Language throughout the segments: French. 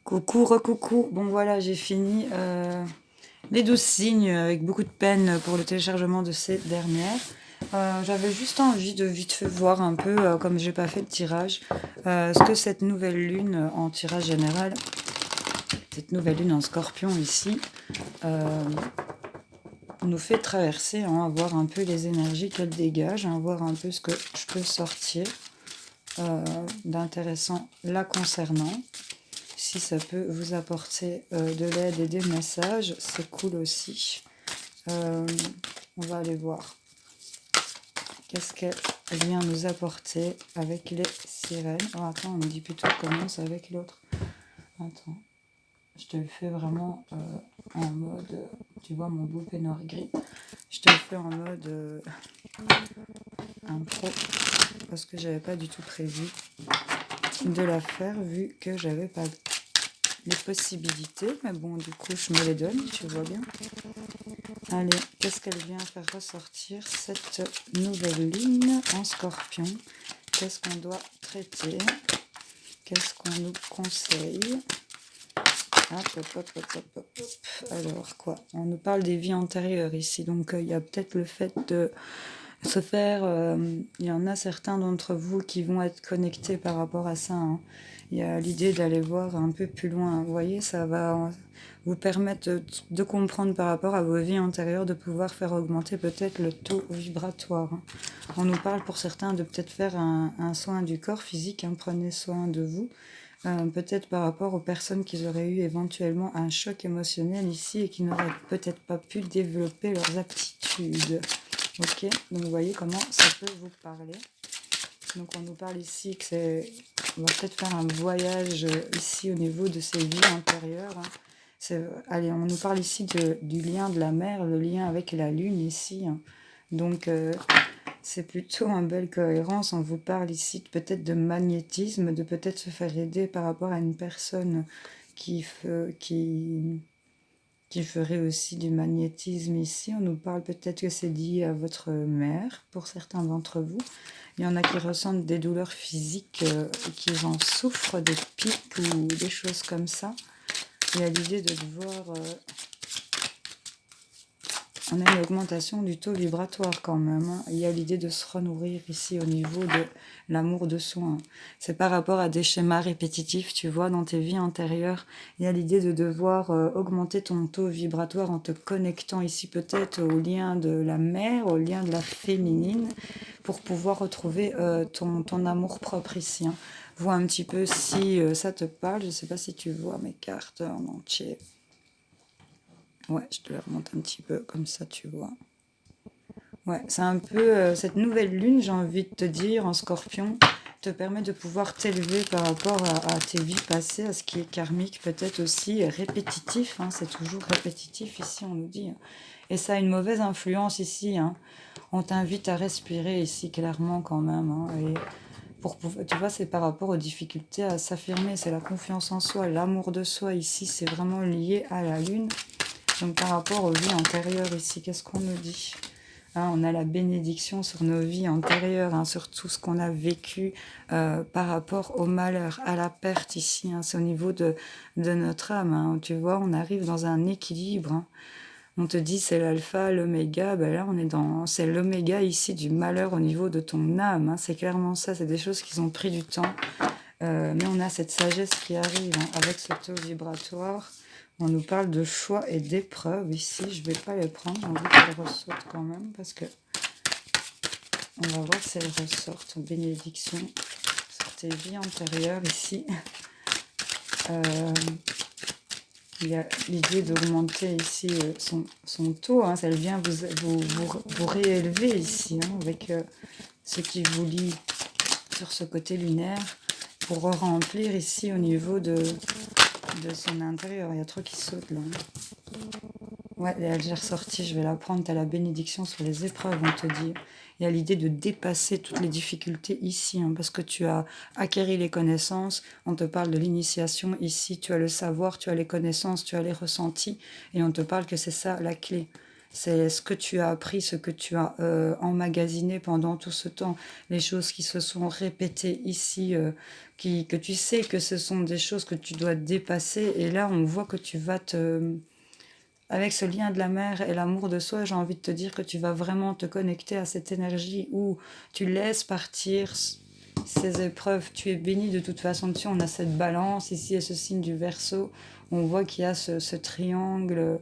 Coucou, recoucou. Bon voilà, j'ai fini les 12 signes avec beaucoup de peine pour le téléchargement de ces dernières. J'avais juste envie de vite fait voir un peu, comme j'ai pas fait de tirage, ce que cette nouvelle lune en tirage général, cette nouvelle lune en scorpion ici, euh, nous fait traverser, hein, voir un peu les énergies qu'elle dégage, hein, voir un peu ce que je peux sortir d'intéressant la concernant. Si ça peut vous apporter de l'aide et des messages, c'est cool aussi. On va aller voir. Qu'est-ce qu'elle vient nous apporter avec les sirènes. Oh, attends, on me dit plutôt commence avec l'autre. Attends, je te le fais vraiment en mode... tu vois mon beau peignoir gris. Je te le fais en mode impro parce que j'avais pas du tout prévu de la faire vu que j'avais pas les possibilités, mais bon, du coup, je me les donne, tu vois bien. Allez, qu'est-ce qu'elle vient faire ressortir, cette nouvelle lune en scorpion? Qu'est-ce qu'on doit traiter? Qu'est-ce qu'on nous conseille? Hop. Alors, quoi? On nous parle des vies antérieures ici, donc il y a peut-être le fait de se faire... il y en a certains d'entre vous qui vont être connectés par rapport à ça, hein. Il y a l'idée d'aller voir un peu plus loin. Vous voyez, ça va vous permettre de comprendre par rapport à vos vies antérieures, de pouvoir faire augmenter peut-être le taux vibratoire, hein. On nous parle pour certains de peut-être faire un soin du corps physique, hein, prenez soin de vous. Peut-être par rapport aux personnes qui auraient eu éventuellement un choc émotionnel ici et qui n'auraient peut-être pas pu développer leurs aptitudes. Ok, donc vous voyez comment ça peut vous parler. Donc on nous parle ici que c'est... On va peut-être faire un voyage ici au niveau de ces vies intérieures, hein. Allez, on nous parle ici du lien de la mer, le lien avec la lune ici, hein. Donc c'est plutôt en belle cohérence. On vous parle ici peut-être de magnétisme, de peut-être se faire aider par rapport à une personne qui ferait aussi du magnétisme ici. On nous parle peut-être que c'est lié à votre mère, pour certains d'entre vous. Il y en a qui ressentent des douleurs physiques, qui en souffrent, des pics ou des choses comme ça. Il y a l'idée de devoir... on a une augmentation du taux vibratoire quand même, hein. Il y a l'idée de se renourrir ici au niveau de l'amour de soi. C'est par rapport à des schémas répétitifs, tu vois, dans tes vies antérieures. Il y a l'idée de devoir augmenter ton taux vibratoire en te connectant ici peut-être au lien de la mère, au lien de la féminine, pour pouvoir retrouver ton amour propre ici, hein. Vois un petit peu si ça te parle. Je ne sais pas si tu vois mes cartes en entier. Ouais, je te les remonte un petit peu, comme ça tu vois. Ouais, c'est un peu cette nouvelle lune, j'ai envie de te dire, en scorpion, te permet de pouvoir t'élever par rapport à tes vies passées, à ce qui est karmique, peut-être aussi répétitif, hein, c'est toujours répétitif ici, on nous dit, hein. Et ça a une mauvaise influence ici, hein. On t'invite à respirer ici, clairement, quand même, hein. Et tu vois, c'est par rapport aux difficultés à s'affirmer, c'est la confiance en soi, l'amour de soi ici, c'est vraiment lié à la lune. Donc par rapport aux vies antérieures ici, qu'est-ce qu'on nous dit? Hein, on a la bénédiction sur nos vies antérieures, hein, sur tout ce qu'on a vécu par rapport au malheur, à la perte ici, hein. C'est au niveau de notre âme, hein. Tu vois, on arrive dans un équilibre, hein. On te dit c'est l'alpha, l'oméga, ben là c'est l'oméga ici du malheur au niveau de ton âme, hein. C'est clairement ça, c'est des choses qui ont pris du temps. Mais on a cette sagesse qui arrive, hein, avec ce taux vibratoire. On nous parle de choix et d'épreuves ici. Je ne vais pas les prendre, j'ai envie qu'elles ressortent quand même parce que on va voir si elles ressortent. Bénédiction sur tes vies antérieures ici. Il y a l'idée d'augmenter ici son taux, hein. Elle vient vous réélever ici, hein, avec ce qui vous lie sur ce côté lunaire pour remplir ici au niveau de son intérieur. Il y a trop qui saute là, hein. Ouais, elle est ressortie, je vais la prendre. Tu as la bénédiction sur les épreuves, on te dit. Il y a l'idée de dépasser toutes les difficultés ici, hein, parce que tu as acquéri les connaissances. On te parle de l'initiation ici. Tu as le savoir, tu as les connaissances, tu as les ressentis. Et on te parle que c'est ça la clé. C'est ce que tu as appris, ce que tu as emmagasiné pendant tout ce temps, les choses qui se sont répétées ici, que tu sais que ce sont des choses que tu dois dépasser. Et là, on voit que tu vas te... Avec ce lien de la mer et l'amour de soi, j'ai envie de te dire que tu vas vraiment te connecter à cette énergie où tu laisses partir ces épreuves. Tu es béni de toute façon dessus. On a cette balance ici et ce signe du Verseau. On voit qu'il y a ce triangle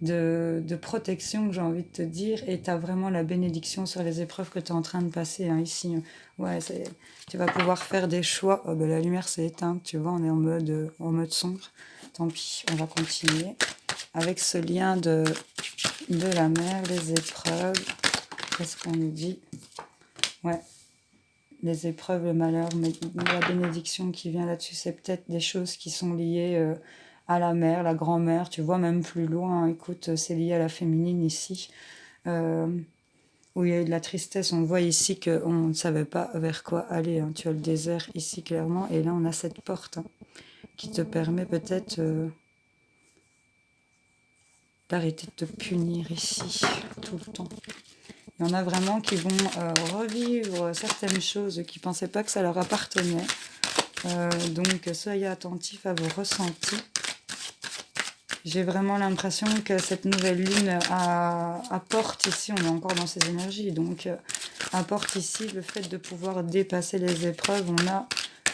de protection, j'ai envie de te dire, et tu as vraiment la bénédiction sur les épreuves que tu es en train de passer hein, ici. Ouais, tu vas pouvoir faire des choix. Oh, ben, la lumière s'est éteinte, tu vois, on est en mode sombre. Tant pis, on va continuer avec ce lien de la mer, les épreuves. Qu'est-ce qu'on nous dit? Ouais, les épreuves, le malheur, mais la bénédiction qui vient là-dessus, c'est peut-être des choses qui sont liées à la mer, la grand-mère, tu vois, même plus loin. Écoute, c'est lié à la féminine ici, où il y a eu de la tristesse. On voit ici qu'on ne savait pas vers quoi aller. Hein. Tu as le désert ici, clairement, et là, on a cette porte hein, qui te permet peut-être... d'arrêter de te punir ici tout le temps. Il y en a vraiment qui vont revivre certaines choses qui ne pensaient pas que ça leur appartenait. Donc soyez attentifs à vos ressentis. J'ai vraiment l'impression que cette nouvelle lune apporte ici, on est encore dans ces énergies, donc apporte ici le fait de pouvoir dépasser les épreuves. On a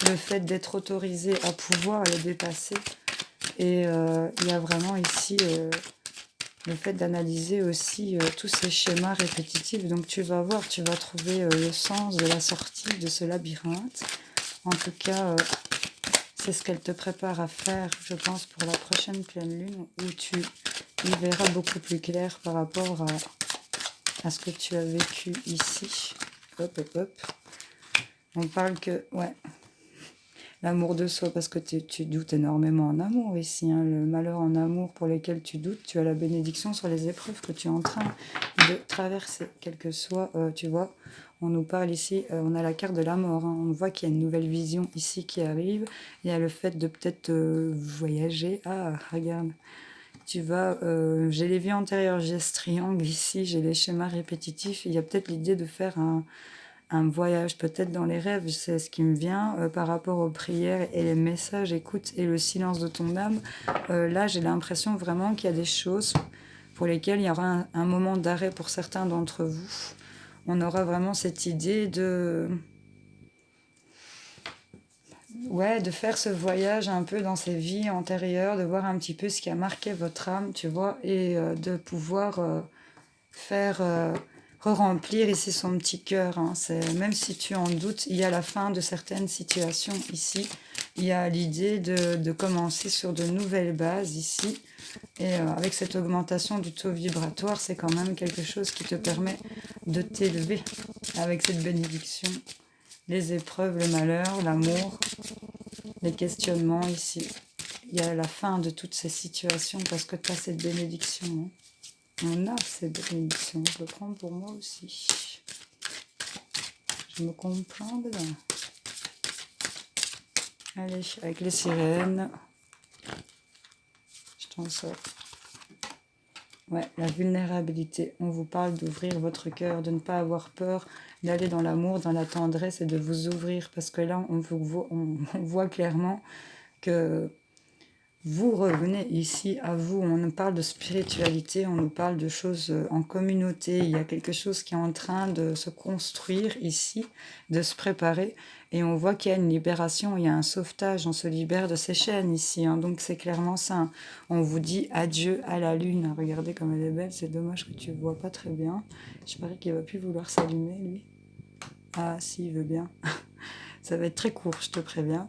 le fait d'être autorisé à pouvoir les dépasser. Et il y a vraiment ici... le fait d'analyser aussi tous ces schémas répétitifs. Donc tu vas voir, tu vas trouver le sens de la sortie de ce labyrinthe. En tout cas, c'est ce qu'elle te prépare à faire, je pense, pour la prochaine pleine lune, où tu y verras beaucoup plus clair par rapport à ce que tu as vécu ici. Hop, hop, hop. On parle que, ouais, l'amour de soi, parce que tu doutes énormément en amour ici. Hein, le malheur en amour pour lequel tu doutes, tu as la bénédiction sur les épreuves que tu es en train de traverser. Quel que soit, tu vois, on nous parle ici, on a la carte de la mort. Hein, on voit qu'il y a une nouvelle vision ici qui arrive. Il y a le fait de peut-être voyager. Ah, regarde. Tu vas, j'ai les vies antérieures, j'ai ce triangle ici, j'ai les schémas répétitifs. Il y a peut-être l'idée de faire un voyage peut-être dans les rêves, c'est ce qui me vient par rapport aux prières et les messages, écoute, et le silence de ton âme. Là, j'ai l'impression vraiment qu'il y a des choses pour lesquelles il y aura un moment d'arrêt pour certains d'entre vous. On aura vraiment cette idée de... Ouais, de faire ce voyage un peu dans ces vies antérieures, de voir un petit peu ce qui a marqué votre âme, tu vois, et de pouvoir faire... re-remplir ici son petit cœur. Hein. Même si tu en doutes, il y a la fin de certaines situations ici. Il y a l'idée de commencer sur de nouvelles bases ici. Et avec cette augmentation du taux vibratoire, c'est quand même quelque chose qui te permet de t'élever avec cette bénédiction. Les épreuves, le malheur, l'amour, les questionnements ici. Il y a la fin de toutes ces situations parce que tu as cette bénédiction. Hein. On a cette bénédiction, je le prends pour moi aussi. Je me comprends dedans. Allez, avec les sirènes. Je t'en sors. Ouais, la vulnérabilité. On vous parle d'ouvrir votre cœur, de ne pas avoir peur, d'aller dans l'amour, dans la tendresse et de vous ouvrir. Parce que là, on voit clairement que... Vous revenez ici à vous, on nous parle de spiritualité, on nous parle de choses en communauté, il y a quelque chose qui est en train de se construire ici, de se préparer, et on voit qu'il y a une libération, il y a un sauvetage, on se libère de ces chaînes ici, hein, donc c'est clairement ça. Hein. On vous dit adieu à la lune, regardez comme elle est belle, c'est dommage que tu ne vois pas très bien, je parie qu'il ne va plus vouloir s'allumer lui. Ah si, il veut bien, ça va être très court, je te préviens.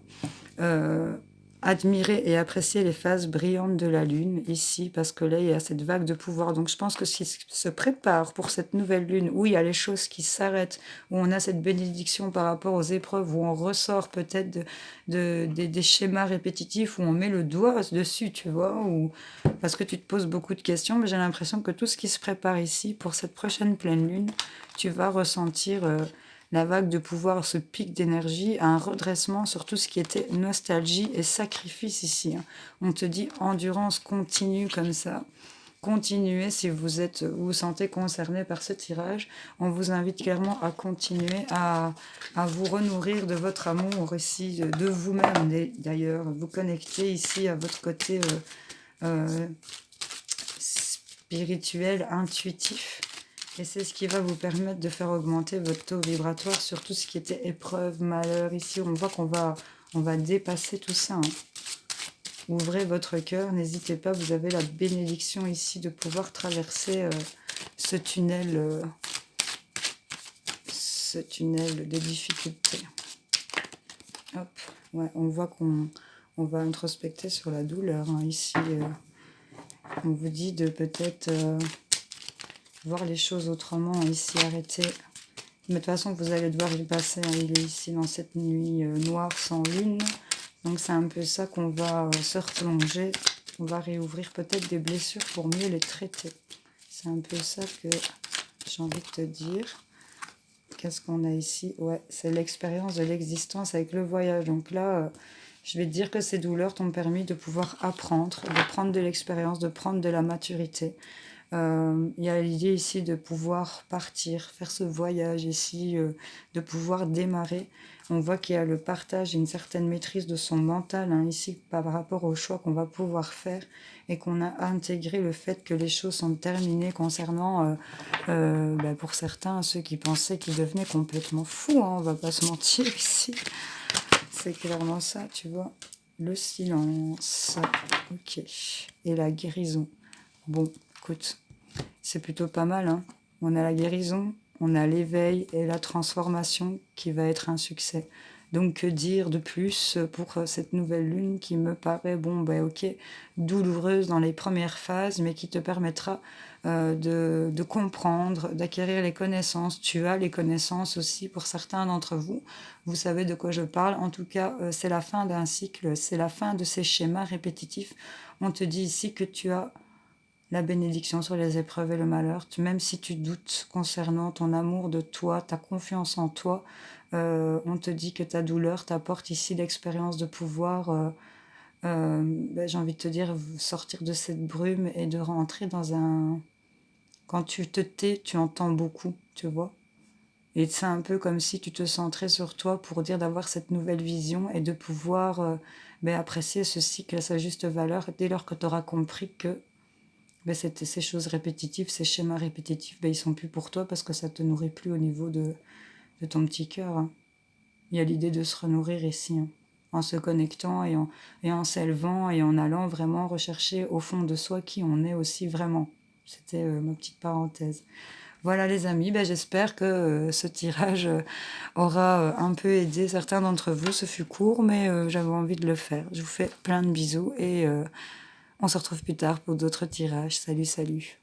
Admirer et apprécier les phases brillantes de la lune ici, parce que là, il y a cette vague de pouvoir. Donc, je pense que ce qui se prépare pour cette nouvelle lune, où il y a les choses qui s'arrêtent, où on a cette bénédiction par rapport aux épreuves, où on ressort peut-être des schémas répétitifs, où on met le doigt dessus, tu vois, parce que tu te poses beaucoup de questions, mais j'ai l'impression que tout ce qui se prépare ici, pour cette prochaine pleine lune, tu vas ressentir... la vague de pouvoir, ce pic d'énergie, un redressement sur tout ce qui était nostalgie et sacrifice ici. Hein. On te dit endurance continue comme ça. continuez si vous vous sentez concerné par ce tirage. On vous invite clairement à continuer à vous renourrir de votre amour ici, de vous-même d'ailleurs, vous connecter ici à votre côté spirituel, intuitif. Et c'est ce qui va vous permettre de faire augmenter votre taux vibratoire sur tout ce qui était épreuve, malheur. Ici, on voit on va dépasser tout ça. Ouvrez votre cœur, n'hésitez pas, vous avez la bénédiction ici de pouvoir traverser ce tunnel de difficultés. Hop, ouais, on voit qu'on va introspecter sur la douleur. Ici, on vous dit de peut-être voir les choses autrement. Ici, arrêter. Mais de toute façon, vous allez devoir y passer. Il est ici dans cette nuit noire sans lune. Donc c'est un peu ça qu'on va se replonger. On va réouvrir peut-être des blessures pour mieux les traiter. C'est un peu ça que j'ai envie de te dire. Qu'est-ce qu'on a ici? Ouais, c'est l'expérience de l'existence avec le voyage. Donc là, je vais te dire que ces douleurs t'ont permis de pouvoir apprendre, de prendre de l'expérience, de prendre de la maturité. Il y a l'idée ici de pouvoir partir, faire ce voyage ici, de pouvoir démarrer. On voit qu'il y a le partage et une certaine maîtrise de son mental ici par rapport aux choix qu'on va pouvoir faire et qu'on a intégré le fait que les choses sont terminées concernant, pour certains, ceux qui pensaient qu'ils devenaient complètement fous, on va pas se mentir ici. C'est clairement ça, tu vois. Le silence, ok. Et la guérison. Bon, écoute, c'est plutôt pas mal. On a la guérison, on a l'éveil et la transformation qui va être un succès. Donc, que dire de plus pour cette nouvelle lune qui me paraît, ok, douloureuse dans les premières phases, mais qui te permettra de comprendre, d'acquérir les connaissances. Tu as les connaissances aussi pour certains d'entre vous. Vous savez de quoi je parle. En tout cas, c'est la fin d'un cycle, c'est la fin de ces schémas répétitifs. On te dit ici que tu as la bénédiction sur les épreuves et le malheur. Même si tu doutes concernant ton amour de toi, ta confiance en toi, on te dit que ta douleur t'apporte ici l'expérience de pouvoir, j'ai envie de te dire, sortir de cette brume et de rentrer dans un... Quand tu te tais, tu entends beaucoup, tu vois. Et c'est un peu comme si tu te centrais sur toi pour dire d'avoir cette nouvelle vision et de pouvoir apprécier ce cycle à sa juste valeur dès lors que tu auras compris que ces choses répétitives, ces schémas répétitifs, ils sont plus pour toi parce que ça te nourrit plus au niveau de ton petit cœur. Il y a l'idée de se renourrir ici, en se connectant et en s'élevant et en allant vraiment rechercher au fond de soi qui on est aussi vraiment. C'était ma petite parenthèse. Voilà les amis, j'espère que ce tirage aura un peu aidé certains d'entre vous. Ce fut court, mais j'avais envie de le faire. Je vous fais plein de bisous et on se retrouve plus tard pour d'autres tirages. Salut, salut.